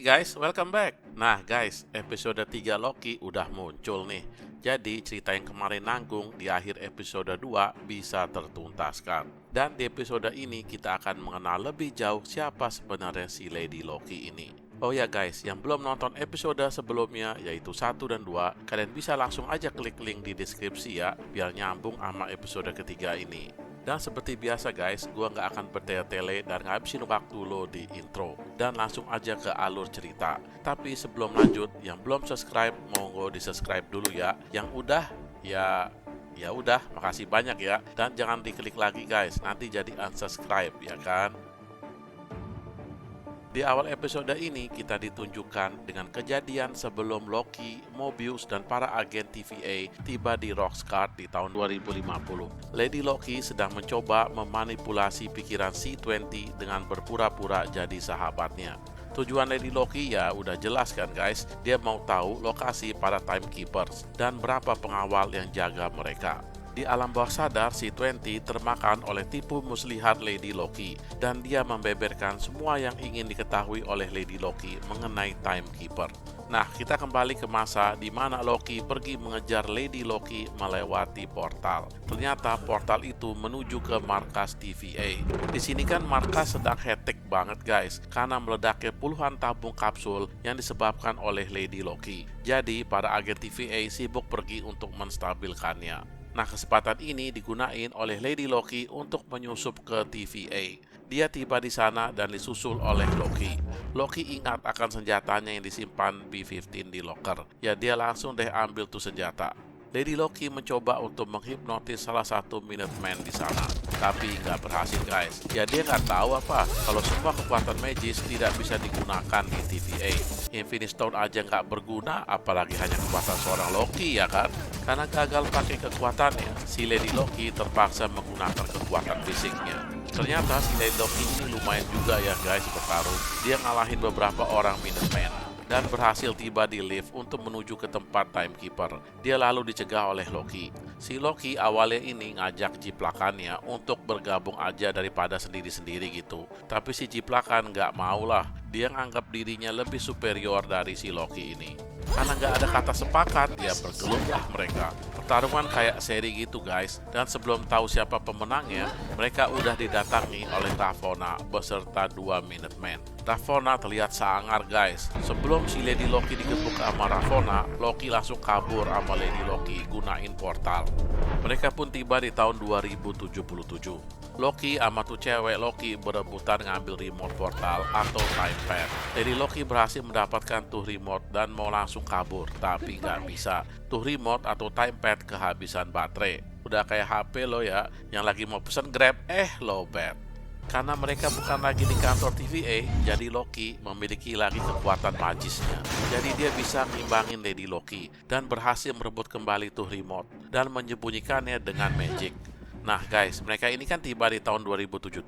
Guys, welcome back. Nah guys, episode 3 Loki udah muncul nih. Jadi cerita yang kemarin nanggung di akhir episode 2 bisa tertuntaskan. Dan di episode ini kita akan mengenal lebih jauh siapa sebenarnya si Lady Loki ini. Oh ya guys, yang belum nonton episode sebelumnya yaitu 1 dan 2, kalian bisa langsung aja klik link di deskripsi ya, biar nyambung sama episode ketiga ini. Dan seperti biasa guys, gua nggak akan bertele-tele dan ngabisin waktu lo di intro. Dan langsung aja ke alur cerita. Tapi sebelum lanjut, yang belum subscribe, monggo di-subscribe dulu ya. Yang udah, ya udah, makasih banyak ya. Dan jangan diklik lagi guys, nanti jadi unsubscribe ya kan. Di awal episode ini kita ditunjukkan dengan kejadian sebelum Loki, Mobius, dan para agen TVA tiba di Roxxcart di tahun 2050. Lady Loki sedang mencoba memanipulasi pikiran C20 dengan berpura-pura jadi sahabatnya. Tujuan Lady Loki ya udah jelas kan guys, dia mau tahu lokasi para Timekeepers dan berapa pengawal yang jaga mereka. Di alam bawah sadar, C20 termakan oleh tipu muslihat Lady Loki dan dia membeberkan semua yang ingin diketahui oleh Lady Loki mengenai Timekeeper. Nah, kita kembali ke masa di mana Loki pergi mengejar Lady Loki melewati portal. Ternyata portal itu menuju ke markas TVA. Di sini kan markas sedang hektik banget guys, karena meledaknya puluhan tabung kapsul yang disebabkan oleh Lady Loki. Jadi, para agen TVA sibuk pergi untuk menstabilkannya. Nah, kesempatan ini digunain oleh Lady Loki untuk menyusup ke TVA. Dia tiba di sana dan disusul oleh Loki. Loki ingat akan senjatanya yang disimpan B-15 di locker. Ya, dia langsung deh ambil tuh senjata. Lady Loki mencoba untuk menghipnotis salah satu Minuteman di sana, tapi nggak berhasil guys. Ya dia nggak tahu apa kalau semua kekuatan magis tidak bisa digunakan di TVA. Infinity Stone aja nggak berguna, apalagi hanya kekuatan seorang Loki ya kan? Karena gagal pakai kekuatannya, si Lady Loki terpaksa menggunakan kekuatan fisiknya. Ternyata si Lady Loki ini lumayan juga ya guys bertarung. Dia ngalahin beberapa orang Minuteman dan berhasil tiba di lift untuk menuju ke tempat Timekeeper. Dia lalu dicegah oleh Loki. Si Loki awalnya ini ngajak Ciplakannya untuk bergabung aja daripada sendiri-sendiri gitu. Tapi si Ciplakan nggak maulah. Dia nganggap dirinya lebih superior dari si Loki ini. Karena nggak ada kata sepakat, ya bergelutlah mereka. Pertarungan kayak seri gitu guys. Dan sebelum tahu siapa pemenangnya, mereka udah didatangi oleh Ravonna beserta 2 Minutemen. Ravonna terlihat sangar guys. Sebelum si Lady Loki digebuk sama Ravonna, Loki langsung kabur sama Lady Loki gunain portal. Mereka pun tiba di tahun 2077. Loki sama tuh cewek Loki berebutan ngambil remote portal atau time pad. Lady Loki berhasil mendapatkan tuh remote dan mau langsung kabur, tapi nggak bisa. Tuh remote atau time pad kehabisan baterai. Udah kayak HP lo ya, yang lagi mau pesen Grab, lowbat. Karena mereka bukan lagi di kantor TVA, jadi Loki memiliki lagi kekuatan magisnya. Jadi dia bisa ngimbangin Lady Loki dan berhasil merebut kembali tuh remote dan menyembunyikannya dengan magic. Nah guys, mereka ini kan tiba di tahun 2077,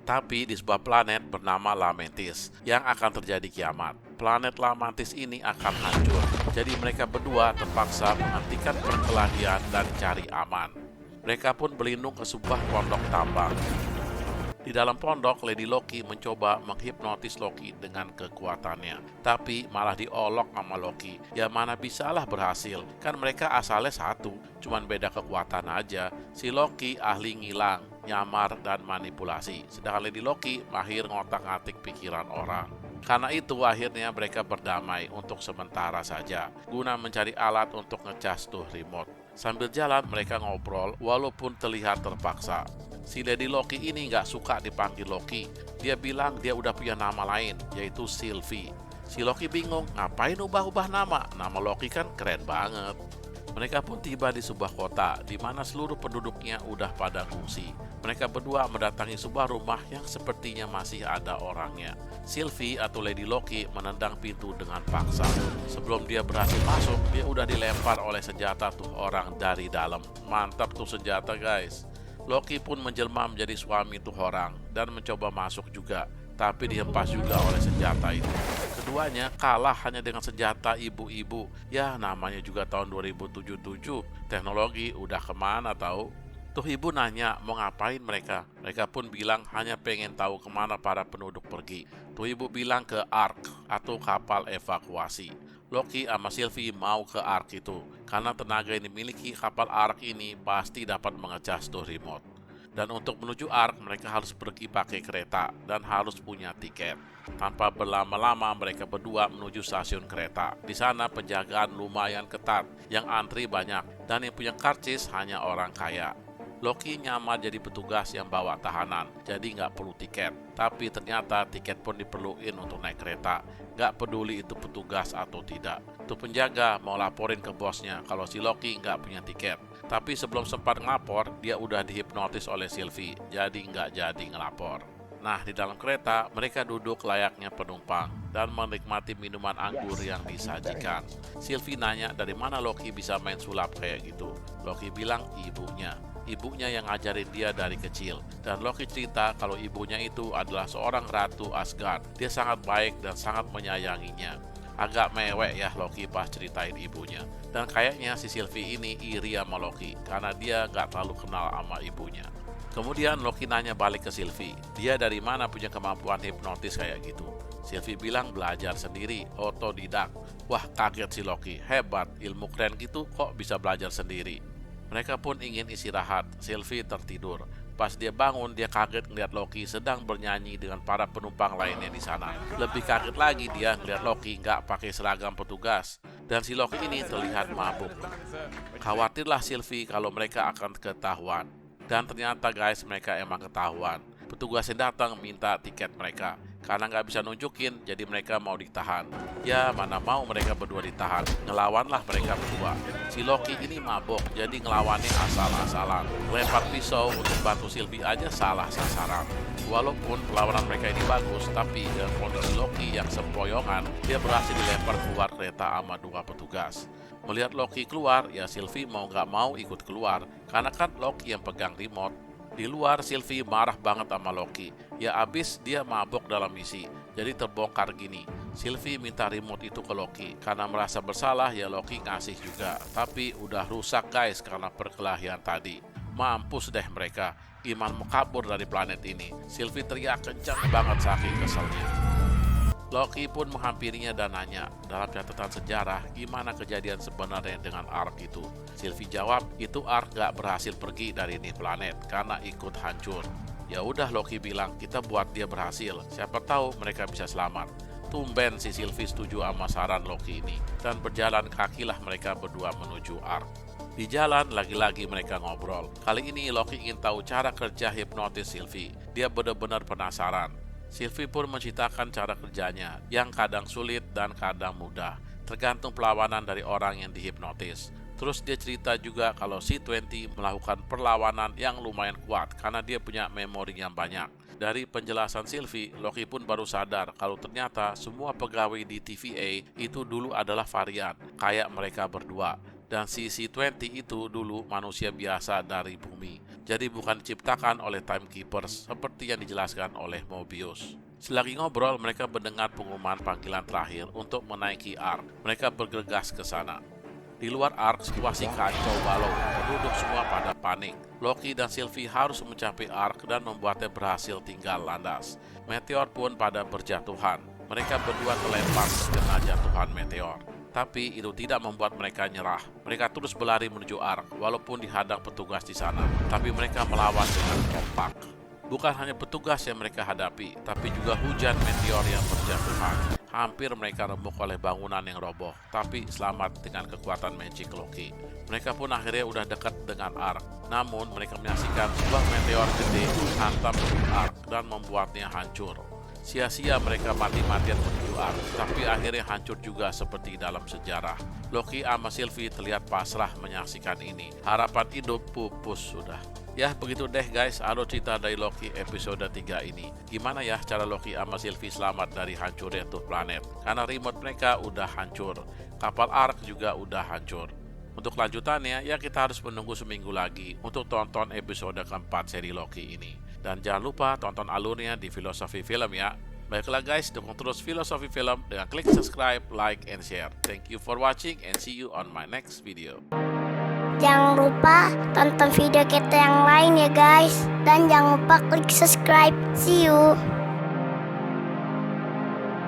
tapi di sebuah planet bernama Lamentis yang akan terjadi kiamat. Planet Lamentis ini akan hancur, jadi mereka berdua terpaksa menghentikan perkelahian dan cari aman. Mereka pun berlindung ke sebuah pondok tambang. Di dalam pondok, Lady Loki mencoba menghipnotis Loki dengan kekuatannya. Tapi malah diolok sama Loki. Ya mana bisalah berhasil. Kan mereka asalnya satu, cuman beda kekuatan aja. Si Loki ahli ngilang, nyamar, dan manipulasi. Sedangkan Lady Loki mahir ngotak-ngatik pikiran orang. Karena itu akhirnya mereka berdamai untuk sementara saja, guna mencari alat untuk ngecas tuh remote. Sambil jalan mereka ngobrol walaupun terlihat terpaksa. Si Lady Loki ini nggak suka dipanggil Loki. Dia bilang dia udah punya nama lain, yaitu Sylvie. Si Loki bingung, ngapain ubah-ubah nama? Nama Loki kan keren banget. Mereka pun tiba di sebuah kota, di mana seluruh penduduknya udah pada ngungsi. Mereka berdua mendatangi sebuah rumah yang sepertinya masih ada orangnya. Sylvie atau Lady Loki menendang pintu dengan paksa. Sebelum dia berhasil masuk, dia udah dilempar oleh senjata tuh orang dari dalam. Mantap tuh senjata guys. Loki pun menjelma menjadi suami tuh orang dan mencoba masuk juga, tapi dihempas juga oleh senjata itu. Keduanya kalah hanya dengan senjata ibu-ibu. Ya namanya juga tahun 2077, teknologi udah kemana tahu. Tuh ibu nanya mau ngapain mereka. Mereka pun bilang hanya pengen tahu kemana para penduduk pergi. Tuh ibu bilang ke Ark atau kapal evakuasi. Loki sama Sylvie mau ke Ark itu karena tenaga yang dimiliki kapal Ark ini pasti dapat mengecas tuh remote. Dan untuk menuju Ark mereka harus pergi pakai kereta dan harus punya tiket. Tanpa berlama-lama mereka berdua menuju stasiun kereta. Di sana penjagaan lumayan ketat, yang antri banyak dan yang punya karcis hanya orang kaya. Loki nyamar jadi petugas yang bawa tahanan, jadi nggak perlu tiket. Tapi ternyata tiket pun diperluin untuk naik kereta. Nggak peduli itu petugas atau tidak. Tuh penjaga mau laporin ke bosnya kalau si Loki nggak punya tiket. Tapi sebelum sempat ngelapor, dia udah dihipnotis oleh Sylvie, jadi nggak jadi ngelapor. Nah, di dalam kereta, mereka duduk layaknya penumpang dan menikmati minuman anggur yang disajikan. Sylvie nanya dari mana Loki bisa main sulap kayak gitu. Loki bilang ibunya. Ibunya yang ngajarin dia dari kecil. Dan Loki cerita kalau ibunya itu adalah seorang ratu Asgard. Dia sangat baik dan sangat menyayanginya. Agak mewek ya Loki pas ceritain ibunya. Dan kayaknya si Sylvie ini iri sama Loki karena dia gak terlalu kenal sama ibunya. Kemudian Loki nanya balik ke Sylvie, dia dari mana punya kemampuan hipnotis kayak gitu? Sylvie bilang belajar sendiri, otodidak. Wah, kaget si Loki, hebat, ilmu keren gitu kok bisa belajar sendiri. Mereka pun ingin istirahat, Sylvie tertidur. Pas dia bangun, dia kaget ngeliat Loki sedang bernyanyi dengan para penumpang lainnya di sana. Lebih kaget lagi dia ngeliat Loki nggak pakai seragam petugas. Dan si Loki ini terlihat mabuk. Khawatirlah Sylvie kalau mereka akan ketahuan. Dan ternyata guys, mereka emang ketahuan. Petugas yang datang minta tiket mereka. Karena nggak bisa nunjukin, jadi mereka mau ditahan. Ya, mana mau mereka berdua ditahan. Ngelawanlah mereka berdua. Si Loki ini mabok, jadi ngelawannya asal-asalan. Lempar pisau untuk bantu Sylvie aja salah sasaran. Walaupun perlawanan mereka ini bagus, tapi dengan kondisi Loki yang sempoyongan, dia berhasil dilempar keluar kereta sama dua petugas. Melihat Loki keluar, ya Sylvie mau nggak mau ikut keluar. Karena kan Loki yang pegang remote. Di luar, Sylvie marah banget sama Loki. Ya abis dia mabok dalam misi. Jadi terbongkar gini. Sylvie minta remote itu ke Loki. Karena merasa bersalah, ya Loki ngasih juga. Tapi udah rusak guys karena perkelahian tadi. Mampus deh mereka. Gimana mau kabur dari planet ini? Sylvie teriak kencang banget saking keselnya. Loki pun menghampirinya dan nanya, dalam catatan sejarah, gimana kejadian sebenarnya dengan Ark itu? Sylvie jawab, itu Ark gak berhasil pergi dari ini planet karena ikut hancur. Ya udah Loki bilang, kita buat dia berhasil, siapa tahu mereka bisa selamat. Tumben si Sylvie setuju sama saran Loki ini, dan berjalan kakilah mereka berdua menuju Ark. Di jalan, lagi-lagi mereka ngobrol. Kali ini Loki ingin tahu cara kerja hipnotis Sylvie. Dia benar-benar penasaran. Sylvie pun menceritakan cara kerjanya, yang kadang sulit dan kadang mudah, tergantung perlawanan dari orang yang dihipnotis. Terus dia cerita juga kalau C20 melakukan perlawanan yang lumayan kuat karena dia punya memori yang banyak. Dari penjelasan Sylvie, Loki pun baru sadar kalau ternyata semua pegawai di TVA itu dulu adalah varian, kayak mereka berdua. Dan si C20 itu dulu manusia biasa dari bumi. Jadi bukan diciptakan oleh Timekeepers seperti yang dijelaskan oleh Mobius. Selagi ngobrol, mereka mendengar pengumuman panggilan terakhir untuk menaiki Ark. Mereka bergegas ke sana. Di luar Ark, situasi kacau balau. Penduduk semua pada panik. Loki dan Sylvie harus mencapai Ark dan membuatnya berhasil tinggal landas. Meteor pun pada berjatuhan. Mereka berdua terlempar kena jatuhan meteor. Tapi itu tidak membuat mereka nyerah. Mereka terus berlari menuju Ark, walaupun dihadang petugas di sana. Tapi mereka melawan dengan kompak. Bukan hanya petugas yang mereka hadapi, tapi juga hujan meteor yang berjatuhan. Hampir mereka remuk oleh bangunan yang roboh, tapi selamat dengan kekuatan magic Loki. Mereka pun akhirnya udah dekat dengan Ark. Namun mereka menyaksikan sebuah meteor gede hantam ke Ark dan membuatnya hancur. Sia-sia mereka mati-matian menuju Ark, tapi akhirnya hancur juga seperti dalam sejarah. Loki sama Sylvie terlihat pasrah menyaksikan ini. Harapan hidup pupus sudah. Ya begitu deh guys, alur cerita dari Loki episode 3 ini. Gimana ya cara Loki sama Sylvie selamat dari hancurnya tuh planet? Karena remote mereka udah hancur, kapal Ark juga udah hancur. Untuk lanjutannya, ya kita harus menunggu seminggu lagi untuk tonton episode keempat seri Loki ini. Dan jangan lupa tonton alurnya di Filosofi Film ya. Baiklah guys, dukung terus Filosofi Film dengan klik subscribe, like, and share. Thank you for watching and see you on my next video. Jangan lupa tonton video kita yang lain ya guys. Dan jangan lupa klik subscribe. See you.